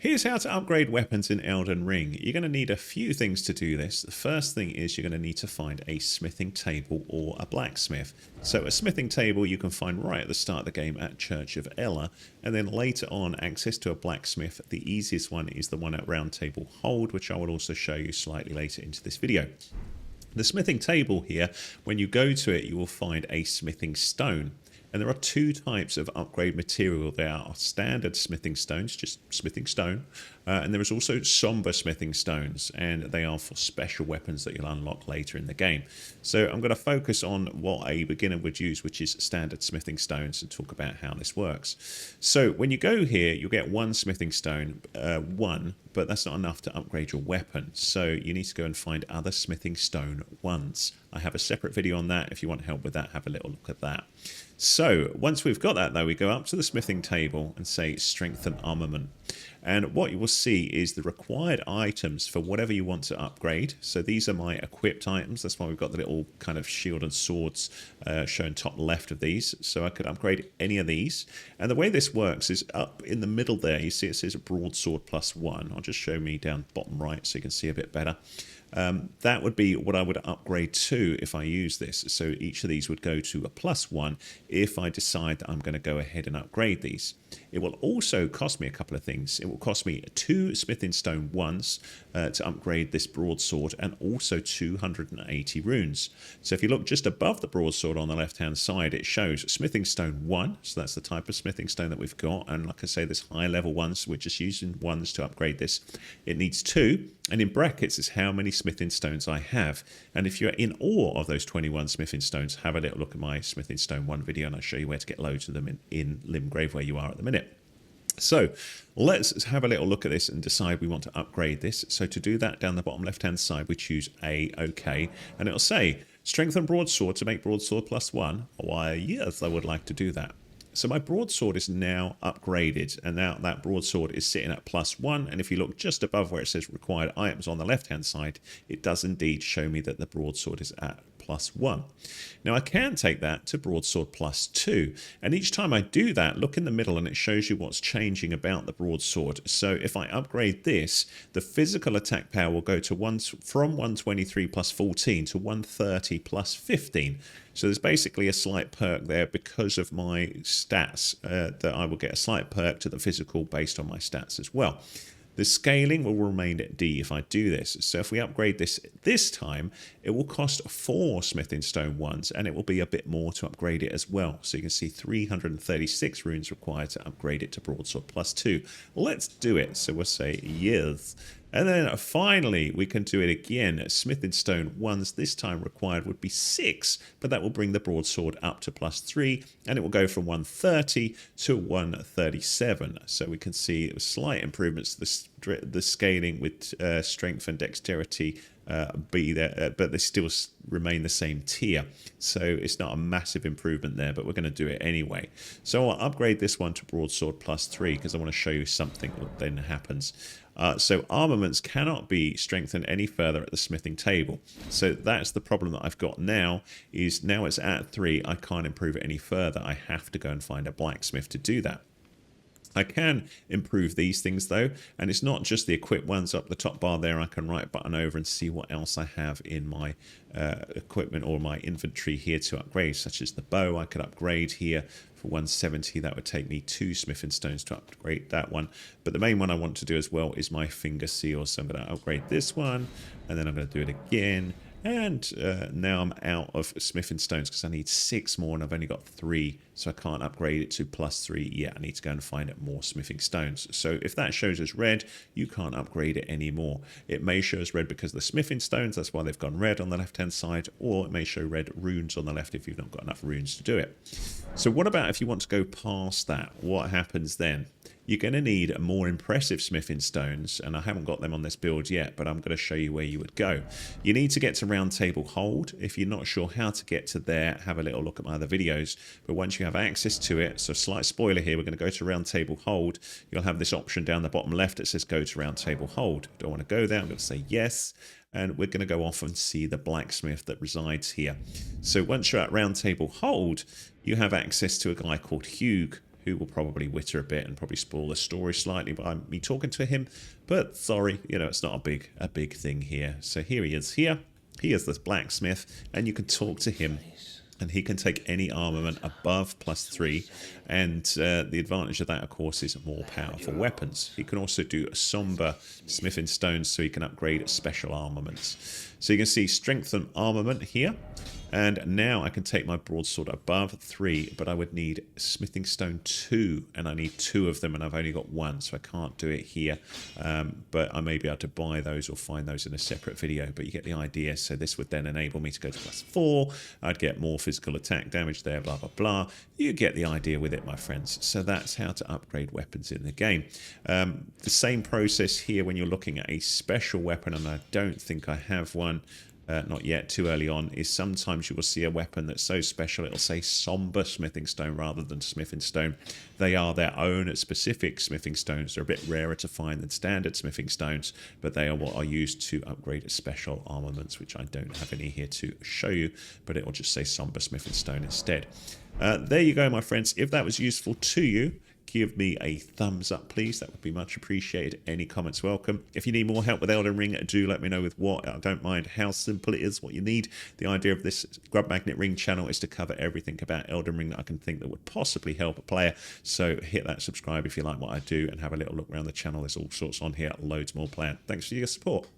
Here's how to upgrade weapons in Elden Ring. You're going to need a few things to do this. The first thing is you're going to need to find a smithing table or a blacksmith. So a smithing table you can find right at the start of the game at Church of Ella, and then later on access to a blacksmith. The easiest one is the one at Round Table Hold, which I will also show you slightly later into this video. The smithing table here, when you go to it, you will find a smithing stone. And there are two types of upgrade material. There are standard smithing stones, just smithing stone, and there is also somber smithing stones, and they are for special weapons that you'll unlock later in the game. So I'm going to focus on what a beginner would use, which is standard smithing stones, and talk about how this works. So when you go here, you'll get one smithing stone, but that's not enough to upgrade your weapon. So you need to go and find other smithing stone ones. I have a separate video on that. If you want help with that, have a little look at that. So once we've got that, though, we go up to the smithing table and say strengthen armament. And what you will see is the required items for whatever you want to upgrade. So these are my equipped items. That's why we've got the little kind of shield and swords shown top left of these. So I could upgrade any of these. And the way this works is up in the middle there, you see it says broadsword +1. I'll just show me down bottom right so you can see a bit better. That would be what I would upgrade to if I use this. So each of these would go to a +1 if I decide that I'm going to go ahead and upgrade these. It will also cost me a couple of things. It will cost me 2 smithing stone ones to upgrade this broadsword, and also 280 runes. So if you look just above the broadsword on the left hand side, it shows smithing stone 1. So that's the type of smithing stone that we've got. And like I say, there's high level ones. We're just using ones to upgrade this. It needs 2. And in brackets is how many smithing stones I have. And if you're in awe of those 21 smithing stones, have a little look at my smithing stone 1 video, and I'll show you where to get loads of them in Limgrave, where you are at the minute. So let's have a little look at this and decide we want to upgrade this. So to do that, down the bottom left hand side, we choose OK, and it'll say strengthen broadsword to make broadsword +1. Why, yes, I would like to do that. So my broadsword is now upgraded, and now that broadsword is sitting at +1. And if you look just above where it says required items on the left hand side, it does indeed show me that the broadsword is at +1. Now I can take that to broadsword +2, and each time I do that, look in the middle and it shows you what's changing about the broadsword. So if I upgrade this, the physical attack power will go to from 123 +14 to 130 +15. So there's basically a slight perk there because of my stats, that I will get a slight perk to the physical based on my stats as well. The scaling will remain at D if I do this. So if we upgrade this time, it will cost 4 smithing stone ones, and it will be a bit more to upgrade it as well. So you can see 336 runes required to upgrade it to broadsword +2. Let's do it. So we'll say yes. And then finally, we can do it again. Smithing stone ones, this time required would be 6, but that will bring the broadsword up to +3, and it will go from 130 to 137. So we can see slight improvements to the scaling with strength and dexterity be there, but they still remain the same tier. So it's not a massive improvement there, but we're going to do it anyway. So I'll upgrade this one to broadsword +3 because I want to show you something that then happens. So armaments cannot be strengthened any further at the smithing table. So that's the problem that I've got now, is now it's at 3, I can't improve it any further. I have to go and find a blacksmith to do that. I can improve these things though, and it's not just the equipped ones up the top bar there. I can right button over and see what else I have in my equipment or my inventory here to upgrade, such as the bow. I could upgrade here for 170. That would take me 2 smithing stones to upgrade that one. But the main one I want to do as well is my finger seal. So I'm going to upgrade this one, and then I'm going to do it again. And now I'm out of smithing stones because I need 6 more, and I've only got 3, so I can't upgrade it to +3 yet. I need to go and find more smithing stones. So if that shows as red, you can't upgrade it anymore. It may show as red because of the smithing stones, that's why they've gone red on the left hand side, or it may show red runes on the left if you've not got enough runes to do it. So what about if you want to go past that? What happens then? You're going to need more impressive smithing stones, and I haven't got them on this build yet, but I'm going to show you where you would go. You need to get to Round Table Hold. If you're not sure how to get to there, have a little look at my other videos. But once you have access to it, so slight spoiler here, we're going to go to Round Table Hold. You'll have this option down the bottom left that says go to Round Table Hold. Don't want to go there, I'm going to say yes. And we're going to go off and see the blacksmith that resides here. So once you're at Round Table Hold, you have access to a guy called Hugh, who will probably witter a bit and probably spoil the story slightly by me talking to him. But sorry, you know, it's not a big thing here. So here he is here. He is this blacksmith, and you can talk to him. And he can take any armament above +3, and the advantage of that, of course, is more powerful weapons. He can also do somber smithing stones, so he can upgrade special armaments. So you can see strength and armament here. And now I can take my broadsword above 3, but I would need smithing stone 2, and I need 2 of them, and I've only got 1, so I can't do it here. But I may be able to buy those or find those in a separate video, but you get the idea. So this would then enable me to go to +4. I'd get more physical attack damage there, blah, blah, blah. You get the idea with it, my friends. So that's how to upgrade weapons in the game. The same process here when you're looking at a special weapon, and I don't think I have one. Not yet, too early on, is sometimes you will see a weapon that's so special it'll say somber smithing stone rather than smithing stone. They are their own specific smithing stones. They're a bit rarer to find than standard smithing stones, but they are what are used to upgrade special armaments, which I don't have any here to show you, but it will just say somber smithing stone instead. There you go, my friends. If that was useful to you, give me a thumbs up, please. That would be much appreciated. Any comments welcome. If you need more help with Elden Ring, do let me know with what. I don't mind how simple it is, what you need. The idea of this Grub Magnet Ring channel is to cover everything about Elden Ring that I can think that would possibly help a player. So hit that subscribe if you like what I do, and have a little look around the channel. There's all sorts on here, loads more planned. Thanks for your support.